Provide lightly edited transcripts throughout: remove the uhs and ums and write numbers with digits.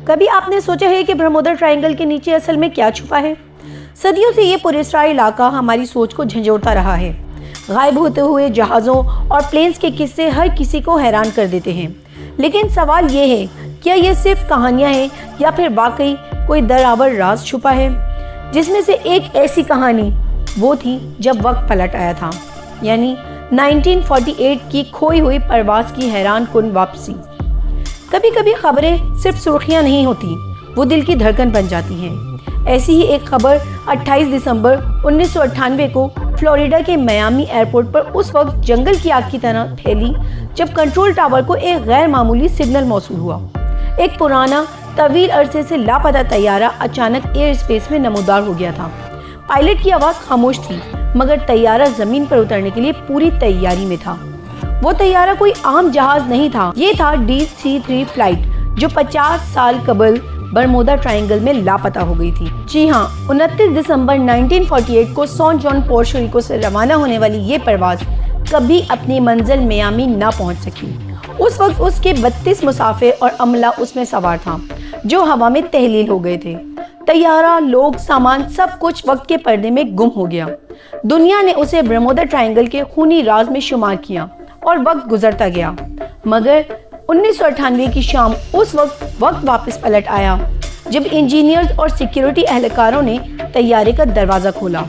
کبھی آپ نے سوچا ہے کہ برمودا ٹرائنگل کے نیچے اصل میں کیا چھپا ہے؟ صدیوں سے یہ پراسرار علاقہ ہماری سوچ کو جھنجھوڑتا رہا ہے۔ غائب ہوتے ہوئے جہازوں اور پلینز کے قصے ہر کسی کو حیران کر دیتے ہیں، لیکن سوال یہ ہے، کیا یہ صرف کہانیاں ہیں یا پھر واقعی کوئی دراور راز چھپا ہے؟ جس میں سے ایک ایسی کہانی وہ تھی جب وقت پلٹ آیا تھا، یعنی 1948 کی کھوئی ہوئی پرواز کی حیران کن واپسی۔ کبھی کبھی خبریں صرف سرخیاں نہیں ہوتی، وہ دل کی دھڑکن بن جاتی ہیں۔ ایسی ہی ایک خبر 28 دسمبر 1998 کو فلوریڈا کے میامی ایئرپورٹ پر اس وقت جنگل کی آگ کی طرح پھیلی جب کنٹرول ٹاور کو ایک غیر معمولی سگنل موصول ہوا۔ ایک پرانا طویل عرصے سے لاپتہ طیارہ اچانک ایئر اسپیس میں نمودار ہو گیا تھا۔ پائلٹ کی آواز خاموش تھی، مگر طیارہ زمین پر اترنے کے لیے پوری تیاری میں تھا۔ وہ طیارہ کوئی عام جہاز نہیں تھا، یہ تھا DC-3 فلائٹ جو 50 سال قبل برمودا ٹرائنگل میں لاپتہ ہو گئی تھی۔ جی ہاں، 29 دسمبر 1948 کو سان جان پورٹو ریکو سے روانہ ہونے والی یہ پرواز کبھی اپنی منزل میامی نہ پہنچ سکی۔ اس وقت اس کے 32 مسافر اور عملہ اس میں سوار تھا جو ہوا میں تحلیل ہو گئے تھے۔ طیارہ، لوگ، سامان، سب کچھ وقت کے پردے میں گم ہو گیا۔ دنیا نے اسے برمودا ٹرائنگل کے خونی راز میں شمار کیا اور وقت گزرتا گیا، مگر 1998 کی شام اس وقت واپس پلٹ آیا جب انجینئرز اور سیکیورٹی اہلکاروں نے طیارے کا دروازہ کھولا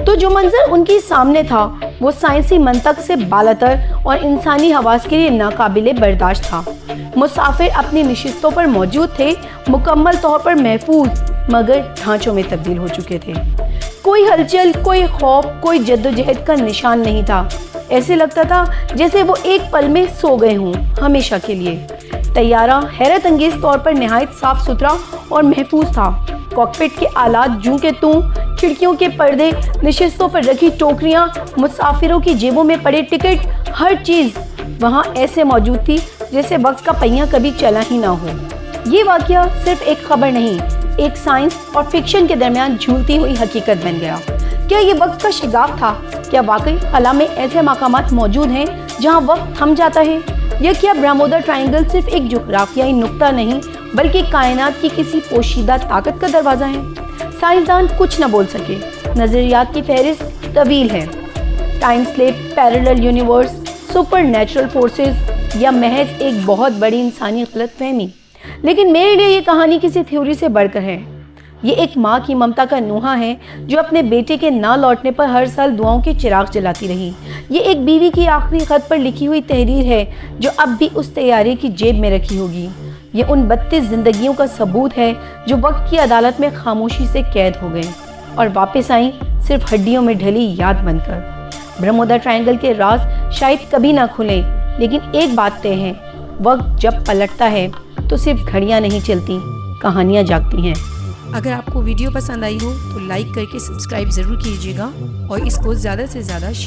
تو جو منظر ان کے سامنے تھا وہ سائنسی منطق سے بالاتر اور انسانی حواس کے لیے ناقابل برداشت تھا۔ مسافر اپنی نشستوں پر موجود تھے، مکمل طور پر محفوظ، مگر ڈھانچوں میں تبدیل ہو چکے تھے۔ کوئی ہلچل، کوئی خوف، کوئی جدوجہد کا نشان نہیں تھا۔ ایسے لگتا تھا جیسے وہ ایک پل میں سو گئے ہوں، ہمیشہ کے لیے۔ طیارہ حیرت انگیز طور پر نہایت صاف ستھرا اور محفوظ تھا۔ کاکپٹ کے آلات جوں کے توں، کھڑکیوں کے پردے، نشستوں پر رکھی ٹوکریاں، مسافروں کی جیبوں میں پڑے ٹکٹ، ہر چیز وہاں ایسے موجود تھی جیسے وقت کا پہیہ کبھی چلا ہی نہ ہو۔ یہ واقعہ صرف ایک خبر نہیں، ایک سائنس اور فکشن کے درمیان جھولتی ہوئی حقیقت بن گیا۔ کیا یہ وقت کا شگاف تھا؟ کیا واقعی خلا میں ایسے مقامات موجود ہیں جہاں وقت تھم جاتا ہے؟ یا کیا برمودا ٹرائنگل صرف ایک جغرافیائی نقطہ نہیں بلکہ کائنات کی کسی پوشیدہ طاقت کا دروازہ ہے؟ سائنسدان کچھ نہ بول سکے۔ نظریات کی فہرست طویل ہے، time slip, parallel universe, super natural forces یا محض ایک بہت بڑی انسانی غلط فہمی۔ لیکن میرے لیے یہ کہانی کسی تھیوری سے بڑھ کر ہے۔ یہ ایک ماں کی ممتا کا نوحہ ہے جو اپنے بیٹے کے نہ لوٹنے پر ہر سال دعاؤں کے چراغ جلاتی رہی۔ یہ ایک بیوی کی آخری خط پر لکھی ہوئی تحریر ہے جو اب بھی اس طیارے کی جیب میں رکھی ہوگی۔ یہ ان 32 زندگیوں کا ثبوت ہے جو وقت کی عدالت میں خاموشی سے قید ہو گئے اور واپس آئیں صرف ہڈیوں میں ڈھلی یاد بن کر۔ برمودا ٹرائنگل کے راز شاید کبھی نہ کھلیں، لیکن ایک بات طے ہے، وقت جب پلٹتا ہے تو صرف گھڑیاں نہیں چلتی، کہانیاں جاگتی ہیں۔ اگر آپ کو ویڈیو پسند آئی ہو تو لائک کر کے سبسکرائب ضرور کیجیے گا اور اس کو زیادہ سے زیادہ شیئر